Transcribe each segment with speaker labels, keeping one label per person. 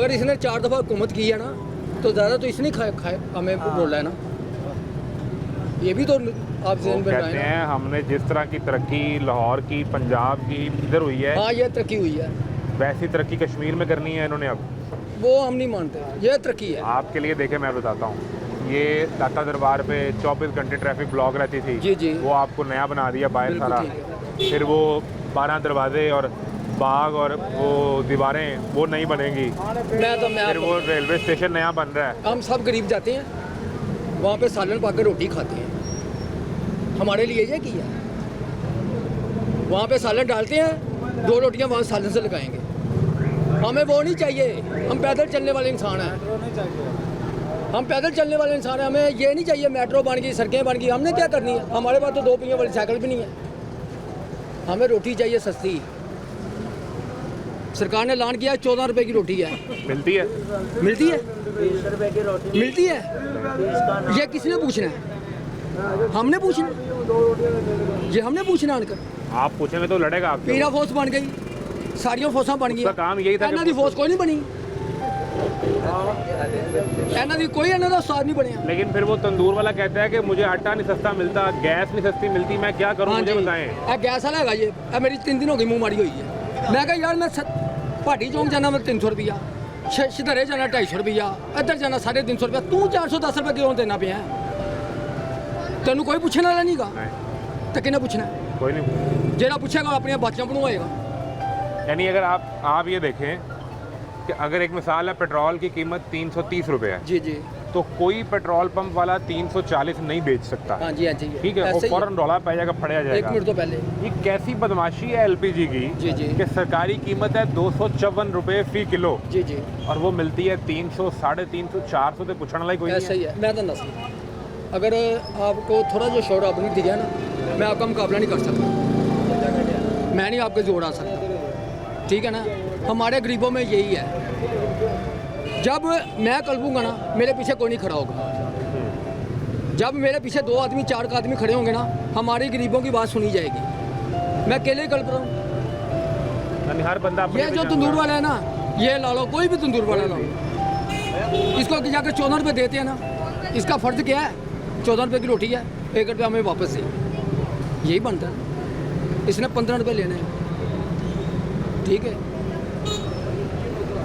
Speaker 1: अगर इसने 4 दफ़ा हुकूमत की है ना तो ज़्यादा तो इसने खाए हमें बोला है ना, ये भी तो आप ज़हन में
Speaker 2: कहते हैं हमने जिस तरह की तरक्की लाहौर की, पंजाब की इधर हुई है,
Speaker 1: हाँ ये तरक्की हुई है,
Speaker 2: वैसी तरक्की कश्मीर में करनी है इन्होंने अब।
Speaker 1: वो हम नहीं मानते, ये तरक्की है।
Speaker 2: आपके लिए देखे मैं बताता हूँ, ये दाता दरबार पे 24 घंटे ट्रैफिक ब्लॉक रहती थी,
Speaker 1: जी जी,
Speaker 2: वो आपको नया बना दिया बाहर
Speaker 1: बिल्कुल
Speaker 2: सारा।
Speaker 1: ठीक है।
Speaker 2: फिर वो 12 दरवाजे और बाग और वो दीवारें वो नहीं बनेंगी। फिर वो रेलवे स्टेशन नया बन रहा है।
Speaker 1: हम सब गरीब जाते हैं वहाँ पे सालन पा के रोटी खाते हैं, हमारे लिए ये किया। वहाँ पे सालन डालते हैं, 2 रोटियाँ वहाँ सालन से लगाएंगे। हमें वो नहीं चाहिए, हम पैदल चलने वाले इंसान हैं, हम पैदल चलने वाले इंसान हैं। हमें ये नहीं चाहिए मेट्रो बन गई, सड़कें बन गई, हमने क्या करनी है? हमारे पास तो 2 पहियों वाली साइकिल भी नहीं है। हमें रोटी चाहिए सस्ती। सरकार ने ऐलान किया 14 रुपए की रोटी है,
Speaker 2: मिलती है,
Speaker 1: मिलती है,
Speaker 3: 20 रुपए की रोटी
Speaker 1: मिलती है।
Speaker 3: इसका
Speaker 1: ये किसने पूछना है? हमने पूछना, ये हमने पूछना आनकर।
Speaker 2: आप पूछेंगे तो लड़ेगा आपसे।
Speaker 1: पीरा फोर्स बन गई, सारियों फोर्सा बन गई,
Speaker 2: उसका काम यही था
Speaker 1: ਇਹਨਾਂ ਦੀ फोर्स कोई नहीं बनी, ਇਹਨਾਂ ਦੀ कोई ਇਹਨਾਂ ਦਾ उस्ताद नहीं बनया।
Speaker 2: लेकिन फिर वो तंदूर वाला कहता है कि मुझे आटा नहीं सस्ता मिलता, गैस नहीं सस्ती मिलती, मैं क्या करूं, मुझे बताएं।
Speaker 1: ਇਹ ਗੈਸ ਵਾਲਾ ਹੈਗਾ ਜੀ, ਇਹ ਮੇਰੀ 3 ਦਿਨ ਹੋ ਗਏ ਮੂੰਹ ਮਾਰੀ ਹੋਈ ਹੈ। ਮੈਂ ਕਿਹਾ ਯਾਰ ਮੈਂ ਭਾਟੀ ਚੌਂਕ ਜਾਣਾ ਮੈਂ 300 ਰੁਪਿਆ, ਸਿਧਰੇ ਜਾਣਾ 250 ਰੁਪਿਆ, ਇੱਧਰ ਜਾਣਾ 350 ਰੁਪਿਆ, ਤੂੰ 410 ਰੁਪਏ ਕਿਉਂ ਦੇਣਾ ਪਿਆ? ਤੈਨੂੰ ਕੋਈ ਪੁੱਛਣ ਵਾਲਾ ਨਹੀਂਗਾ, ਤਾਂ ਕਿਹਨੇ ਪੁੱਛਣਾ?
Speaker 2: कोई नहीं।
Speaker 1: ਜਿਹੜਾ ਪੁੱਛੇਗਾ ਆਪਣੀਆਂ ਬਾਚਾਂ ਬਣਵਾਏਗਾ।
Speaker 2: यानी अगर आप ये देखें कि अगर एक मिसाल है, पेट्रोल की कीमत 330 रुपये है,
Speaker 1: जी जी,
Speaker 2: तो कोई पेट्रोल पंप वाला 340 नहीं बेच सकता।
Speaker 1: हाँ जी हाँ जी,
Speaker 2: ठीक है, वो फौरन रौला पाएगा, फड़िया
Speaker 1: एक
Speaker 2: जाएगा।
Speaker 1: मिनट तो पहले
Speaker 2: ये कैसी बदमाशी है एलपीजी की
Speaker 1: जी जी
Speaker 2: कि सरकारी कीमत है 254 रुपये फी किलो
Speaker 1: जी जी,
Speaker 2: और वो मिलती है 300, 350, 400 तो पूछने वाला ही कोई
Speaker 1: ऐसा
Speaker 2: नहीं
Speaker 1: ही है। मैं तो दस, अगर आपको थोड़ा जो शोर आप नहीं दिया ना, मैं आपका मुकाबला नहीं कर सकता, मैं नहीं आपके जोड़ आ सकता, ठीक है ना। हमारे गरीबों में यही है, जब मैं कलपूँगा ना मेरे पीछे कोई नहीं खड़ा होगा। जब मेरे पीछे 2 आदमी 4 आदमी खड़े होंगे ना, हमारी गरीबों की बात सुनी जाएगी। मैं अकेले ही कल्प रहा हूँ।
Speaker 2: यानी हर बंदा अपने
Speaker 1: ये जो
Speaker 2: पहचान
Speaker 1: तंदूर
Speaker 2: का।
Speaker 1: वाला है ना, ये ला लो, कोई भी तंदूर वाला ला लो, इसको जाकर 14 रुपये देते हैं ना, इसका फ़र्ज क्या है? 14 रुपये की रोटी है, 1 रुपया हमें वापस दे, यही बनता है। इसने 15 रुपये लेने हैं, ठीक है।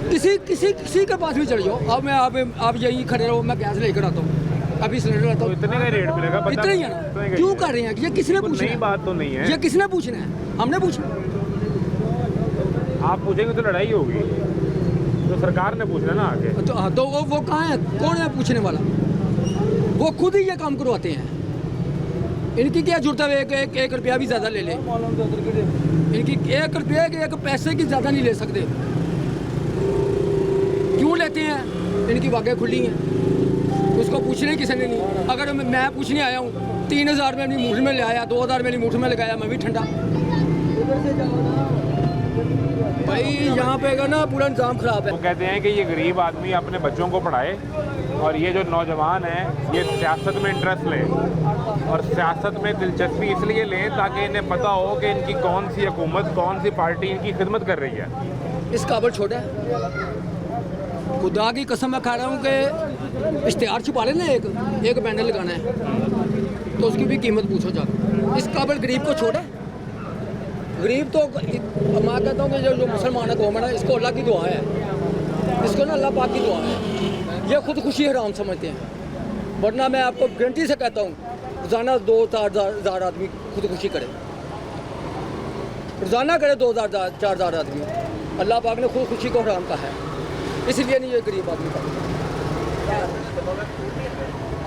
Speaker 1: किसी किसी किसी के पास भी चढ़ जाओ, अब मैं आप यही खड़े रहो, मैं गैस लेकर आता हूँ, अभी सिलेंडर आता
Speaker 2: तो
Speaker 1: हूँ,
Speaker 2: इतने का रेट मिलेगा, बंदा
Speaker 1: इतना ही है
Speaker 2: इतने
Speaker 1: ना।
Speaker 2: का
Speaker 1: क्यों
Speaker 2: ही
Speaker 1: कर रहे हैं? ये किसने
Speaker 2: है।
Speaker 1: पूछना
Speaker 2: नई
Speaker 1: है?
Speaker 2: बात तो नहीं है।
Speaker 1: ये किसने पूछना है? हमने पूछना।
Speaker 2: आप पूछेंगे तो लड़ाई होगी, तो सरकार ने पूछना ना आगे।
Speaker 1: तो हाँ, तो वो कहाँ है? कौन है पूछने वाला? वो खुद ही ये काम करवाते हैं। इनकी क्या जरूरत है? एक रुपया भी ज़्यादा ले लें, इनकी 1 रुपये के 1 पैसे की ज़्यादा नहीं ले सकते। क्यों लेते हैं? इनकी वाक़ई खुली हैं, उसको पूछने किसी ने नहीं। अगर मैं पूछने आया हूँ, 3000 में अपनी मुठ में ले आया, 2000 मेरी मुठ में लगाया, मैं भी ठंडा। भाई यहाँ पे का ना पूरा इंतजाम ख़राब है।
Speaker 2: वो कहते हैं कि ये गरीब आदमी अपने बच्चों को पढ़ाए और ये जो नौजवान हैं ये सियासत में इंटरेस्ट लें और सियासत में दिलचस्पी इसलिए लें ताकि इन्हें पता हो कि इनकी कौन सी हुकूमत, कौन सी पार्टी इनकी खिदमत कर रही है।
Speaker 1: इस काबल छोटा है, खुदा की कसम मैं खा रहा हूँ कि इश्तिहार छुपा लेना, एक बैनर लगाना है तो उसकी भी कीमत पूछो जाकर। इस काबल गरीब को छोड़े, गरीब तो मैं कहता हूँ कि जो मुसलमान है कौम है ना, इसको अल्लाह की दुआ है, इसको ना अल्लाह पाक की दुआ है। ये खुदकुशी हराम समझते हैं, वरना मैं आपको गारंटी से कहता हूँ रोज़ाना 2-4 आदमी खुदकुशी करे, रोज़ाना करे 2-4 आदमी। अल्लाह पाक ने खुदकुशी को हराम कहा है, इसलिए नहीं ये गरीब आदमी का।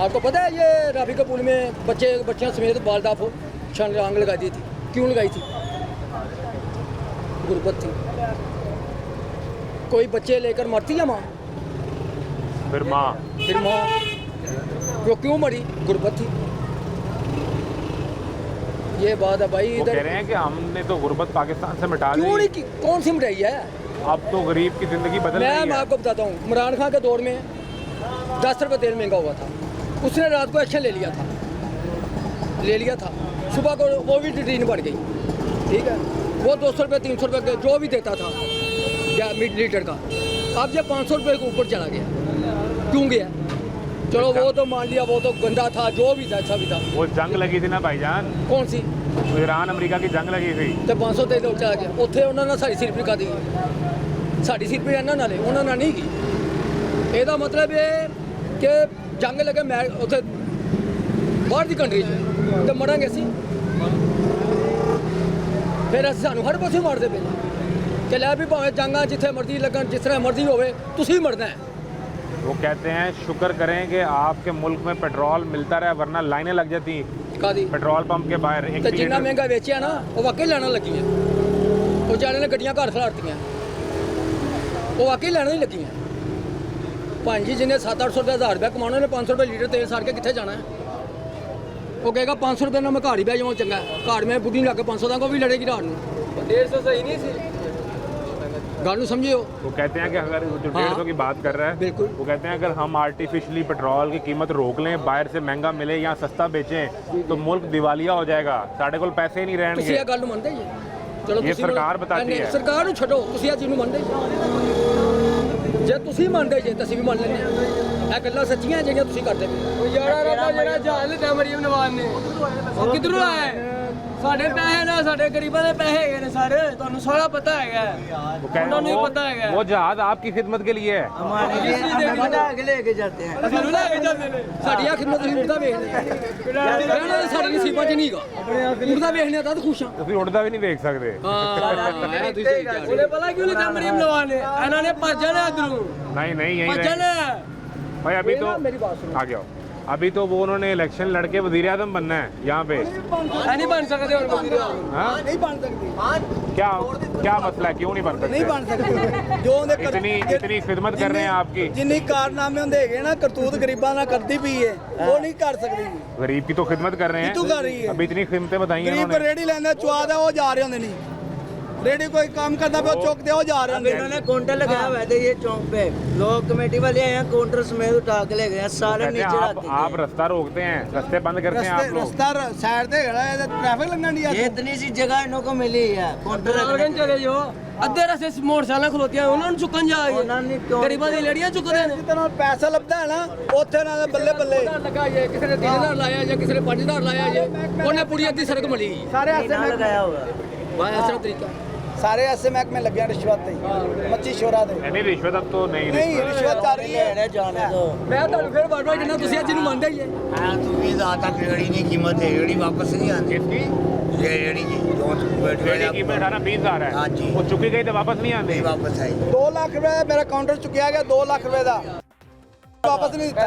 Speaker 1: आपको पता है ये रावी के पुल में बच्चियों समेत बालदाफ हो छलांग लगा दी थी, क्यों लगाई थी? गुर्बत थी। कोई बच्चे लेकर मरती है माँ,
Speaker 2: फिर माँ
Speaker 1: वो क्यों मरी? गुर्बत थी। ये बात है भाई।
Speaker 2: वो कह
Speaker 1: इधर
Speaker 2: रहे हैं कि हमने तो गुर्बत पाकिस्तान से मिटा
Speaker 1: क्यों
Speaker 2: दी,
Speaker 1: नहीं कौन सी मिटाई है?
Speaker 2: अब तो गरीब की ज़िंदगी बदल
Speaker 1: मैं
Speaker 2: रही है।
Speaker 1: आपको बताता हूँ, इमरान खान के दौर में 10 रुपये तेल महंगा हुआ था, उसने रात को एक्शन ले लिया था, सुबह को वो भी टीन बढ़ गई, ठीक है। वो 200 रुपये 300 रुपये जो भी देता था लीटर का, अब ये 500 रुपये के ऊपर चला गया, क्यों गया? चलो वो तो मान लिया, वो तो गंदा था, जो भी था अच्छा भी था।
Speaker 2: वो जंग लगी थी ना भाईजान,
Speaker 1: कौन सी?
Speaker 2: वो ईरान अमेरिका की जंग लगी थी।
Speaker 1: ਤੇ 500 ਤੇ ਚਲਾ ਗਿਆ ਉੱਥੇ ਉਹਨਾਂ ਨਾਲ ਸਾਡੀ ਸਿਰਫੀ ਕਾਦੀ ਸਾਡੀ ਸਿਰਫੀ ਇਹਨਾਂ ਨਾਲੇ ਉਹਨਾਂ ਨਾਲ ਨਹੀਂ ਗਈ। ਇਹਦਾ ਮਤਲਬ ਇਹ ਕਿ ਜੰਗ ਲੱਗੇ ਮੈਂ ਉੱਥੇ ਬਾਹਰ ਦੀ ਕੰਟਰੀ 'ਚ ਤੇ ਮਰਾਂਗੇ ਅਸੀਂ, ਫਿਰ ਅਸੀਂ ਸਾਨੂੰ ਹਰ ਪਾਸੇ ਮਾਰਦੇ ਪਏ ਕਿ ਲੈ ਵੀ ਭਾਵੇਂ ਜੰਗਾਂ ਜਿੱਥੇ ਮਰਜ਼ੀ ਲੱਗਣ, ਜਿਸ ਤਰ੍ਹਾਂ ਮਰਜ਼ੀ ਹੋਵੇ, ਤੁਸੀਂ ਮਰਨਾ ਹੈ।
Speaker 2: वो कहते हैं शुक्र करें कि आपके मुल्क में पेट्रोल मिलता रहा, वरना लाइनें लग जाती
Speaker 1: ਕਾਦੀ
Speaker 2: पेट्रोल पंप के बाहर।
Speaker 1: ਤੇ ਜਿੰਨਾ ਮਹਿੰਗਾ ਵੇਚਿਆ ਨਾ ਉਹ ਵਾਕਈ ਲੈਣਾ ਲੱਗੀਆਂ, ਉਹ ਜਾਣੇ ਨੇ ਗੱਡੀਆਂ ਘਰ ਖਲਾਰਤੀਆਂ, ਉਹ ਵਾਕਈ ਲੈਣਾ ਹੀ ਲੱਗੀਆਂ। ਭਾਈ ਜੀ ਜਿਹਨੇ 700-800 ਰੁਪਏ 1000 ਰੁਪਏ ਕਮਾਉਣਾ, ਨੇ 500 ਰੁਪਏ ਲੀਟਰ ਤੇਲ ਸਾੜ ਕੇ ਕਿੱਥੇ ਜਾਣਾ ਹੈ? ਉਹ ਕਹੇਗਾ 500 ਰੁਪਏ ਨਾਲ ਮੈਂ ਘਰ ਹੀ ਬਹਿ ਜਾਵਾਂ ਚੰਗਾ, ਘਰ ਮੈਂ ਬੁੱਢੀ ਨੂੰ ਲੱਗ ਕੇ 500 ਦਾ ਕੋ ਵੀ ਲੜੇਗੀ ਰਾਤ ਨੂੰ। 150 ਸਹੀ ਨਹੀਂ ਸੀ, ਗੱਲ ਨੂੰ ਸਮਝਿਓ।
Speaker 2: वो कहते हैं कि अगर जो
Speaker 1: हाँ।
Speaker 2: 150 की बात कर रहा है,
Speaker 1: बिल्कुल।
Speaker 2: वो कहते हैं अगर हम आर्टिफिशियली पेट्रोल की कीमत रोक लें, बाहर से महंगा मिले या सस्ता बेचें, तो मुल्क दिवालिया हो जाएगा, साढ़े को पैसे ही नहीं
Speaker 1: ਤੁਸੀਂ
Speaker 2: रहेंगे।
Speaker 1: ਇਹ ਗੱਲ ਨੂੰ ਮੰਨਦੇ ਜੀ? ਚਲੋ
Speaker 2: ਇਹ
Speaker 1: ਤੁਸੀਂ
Speaker 2: ਸਰਕਾਰ ਬਤਾਤੀ
Speaker 1: ਨਹੀਂ,
Speaker 2: ਹੈ।
Speaker 1: ਸਰਕਾਰ ਨੂੰ ਛੱਡੋ, ਤੁਸੀਂ ਇਹ ਚੀਜ਼ ਨੂੰ ਮੰਨਦੇ ਜੀ? ਜੇ ਤੁਸੀਂ ਮੰਨਦੇ ਜੇ ਤਾਂ ਅਸੀਂ ਵੀ ਮੰਨ ਲੈਂਦੇ ਹਾਂ। ਇਹ ਗੱਲਾਂ ਸੱਚੀਆਂ ਜਿਹੜੀਆਂ ਤੁਸੀਂ ਕਰਦੇ ਪਏ।
Speaker 4: ਯਾਰਾ ਰੱਬਾ ਜਿਹੜਾ ਜਹਾਜ਼ ਲਿਆ ਮਰੀਮ ਨਵਾਜ਼ ਨੇ, ਉਹ ਕਿੱਧਰੋਂ ਆਇਆ ਹੈ? ਸਾਡੇ ਪੈਸੇ ਨਾ, ਸਾਡੇ ਗਰੀਬਾਂ ਦੇ ਪੈਸੇ ਹੈਗੇ ਨੇ ਸਾਰੇ, ਤੁਹਾਨੂੰ ਸਾਰਾ ਪਤਾ ਹੈਗਾ।
Speaker 2: वो
Speaker 4: ਉਹਨਾਂ ਨੂੰ ਹੀ ਪਤਾ
Speaker 2: कहते
Speaker 4: ਹੈਗਾ।
Speaker 2: वो जहाज आपकी खिदमत के लिए है।
Speaker 3: हमारे लेके जाते हैं।
Speaker 4: ਸਾਨੂੰ ਲੈ ਕੇ ਜਾਂਦੇ ਨੇ।
Speaker 1: ਸਾਡੀ ਆ ਖਿਦਮਤ ਤੁਸੀਂ ਉੜਦਾ ਵੇਖਦੇ ਰਹਿਣਾ ਤਾਂ ਸਾਡੇ ਨਸੀਬਾਂ 'ਚ ਨਹੀਂਗਾ, ਉੜਦਾ ਵੇਖਣੇ ਤਾਂ ਖੁਸ਼ ਹਾਂ।
Speaker 2: ਤੁਸੀਂ ਉੜਦਾ ਵੀ ਨਹੀਂ ਵੇਖ ਸਕਦੇ।
Speaker 1: ਹਾਂ ਤੁਸੀਂ ਸਹੀ ਕਹਿ ਰਹੇ
Speaker 4: ਉਹਨੇ ਪਤਾ ਕਿਉਂ ਲਿਆ ਮਰੀਮ ਨਵਾਜ਼ ਨੇ? ਇਹਨਾਂ ਨੇ ਭੱਜ ਜਾਣਾ ਇਧਰੋਂ,
Speaker 2: नहीं नहीं यही
Speaker 4: ਭੱਜ
Speaker 2: रहे।
Speaker 4: ਜਾਣਾ।
Speaker 2: भाई अभी तो
Speaker 1: मेरी बात सुनो।
Speaker 2: आ गया, अभी तो वो उन्होंने इलेक्शन लड़के वजीर आजम बनना है यहाँ पे।
Speaker 4: ਐ ਨਹੀਂ ਬਣ ਸਕਦੇ ਹੁਣ ਵਜ਼ੀਰ ਆਜ਼ਮ।
Speaker 2: हाँ?
Speaker 5: नहीं बन सकती,
Speaker 2: क्या क्या मसला है, क्यों नहीं बन सकते?
Speaker 5: नहीं बन सकती। जो ਉਹਦੇ
Speaker 2: इतनी इतनी खिदमत कर रहे हैं आपकी।
Speaker 5: ਜਿੰਨੀ ਕਾਰਨਾਮੇ ਹੁੰਦੇ ਹੈਗੇ ਨਾ, ਕਰਤੂਤ ਗਰੀਬਾਂ ਨਾਲ ਕਰਦੀ ਪਈ ਹੈ, ਉਹ ਨਹੀਂ ਕਰ ਸਕਦੀ।
Speaker 2: गरीब की तो खिदमत कर रहे हैं।
Speaker 5: कितू कर रही है?
Speaker 2: अभी इतनी खिदमतें बताई हैं
Speaker 5: ਗਰੀਬ
Speaker 2: उन्होंने।
Speaker 5: ਰੇੜੀ ਲੈਂਦਾ ਚੁਆਦ ਹੈ, ਉਹ ਜਾ ਰਹੇ ਹੁੰਦੇ ਨਹੀਂ। रेडी कोई काम करता पे वो चौक दे, वो जा रहे
Speaker 3: अब इन्होंने काउंटर लगाया हुआ था ये चौक पे, लोग कमेटी वाले आए हैं, काउंटर समेत उठा के ले गए हैं, सारे
Speaker 2: कहते हैं
Speaker 3: नीचे
Speaker 2: आप,
Speaker 3: रखते
Speaker 2: आप रास्ता रोकते हैं, रास्ते बंद करते हैं आप लोग।
Speaker 5: रस्ता साइड ते खड़ा है, ट्रैफिक लगना नहीं
Speaker 3: ये
Speaker 5: आता।
Speaker 3: इतनी सी जगह इन्हों को मिली है काउंटर
Speaker 4: ਆਰਗਨ ਚਲੇ ਜੋ ਅੱਧੇ ਰਸਤੇ ਮੋਟਰਸਾਈਕਲਾਂ ਖਲੋਤੀਆਂ, ਉਹਨਾਂ ਨੂੰ ਚੁੱਕਣ ਜਾ
Speaker 3: ਉਹਨਾਂ ਨੇ ਕਿਉਂ-
Speaker 4: ਗਰੀਬਾਂ ਦੀ ਲੜੀਆਂ ਚੁੱਕਦੇ ਨੇ।
Speaker 5: ਜਿੱਥੇ ਨਾਲ ਪੈਸਾ ਲੱਭਦਾ ਹੈ ਨਾ, ਉੱਥੇ ਨਾਲ ਦੇ ਬੱਲੇ ਬੱਲੇ
Speaker 1: ਲੱਗਾ ਜੇ ਕਿਸੇ ਨੇ 3000 ਲਾਇਆ ਜਾਂ ਕਿਸੇ ਨੇ 5000 ਲਾਇਆ ਜੇ, ਉਹਨੇ ਪੂਰੀ ਅੱਧੀ ਸੜਕ ਮਲੀ।
Speaker 5: ਸਾਰੇ
Speaker 3: ना
Speaker 5: ऐसे
Speaker 3: लगाया हुआ।
Speaker 1: ਵਾਹ ਇਸ ਤਰ੍ਹਾਂ ਤਰੀਕਾ।
Speaker 5: सारे ऐसे महकमे लगे हैं रिश्वत ते, मच्छी शोरा दे।
Speaker 2: नहीं रिश्वत अब तो नहीं
Speaker 5: नहीं
Speaker 2: रिश्वत।
Speaker 5: रिश्वत चल रही है।
Speaker 3: लेने जाने दो।
Speaker 1: ਮੈਂ ਤੁਹਾਨੂੰ ਫਿਰ ਬਾਰ-ਬਾਰ ਕਹਿੰਦਾ ਤੁਸੀਂ ਅੱਜ ਨੂੰ ਮੰਨਦੇ ਹੀ ਹੈ।
Speaker 6: हाँ तो ये ज़्यादा रेड़ी की कीमत है, रेड़ी वापस नहीं आती।
Speaker 2: किसकी?
Speaker 6: ये रेड़ी की जो
Speaker 2: रेडी की कीमत 18-20
Speaker 6: हाँ
Speaker 2: है,
Speaker 6: जी।
Speaker 2: वो चुकी गई तो वापस नहीं आती।
Speaker 6: नहीं वापस आई।
Speaker 5: 2 लाख रुपए मेरा काउंटर चुकिया गया, 2 लाख रुपए का वापस नहीं दिता।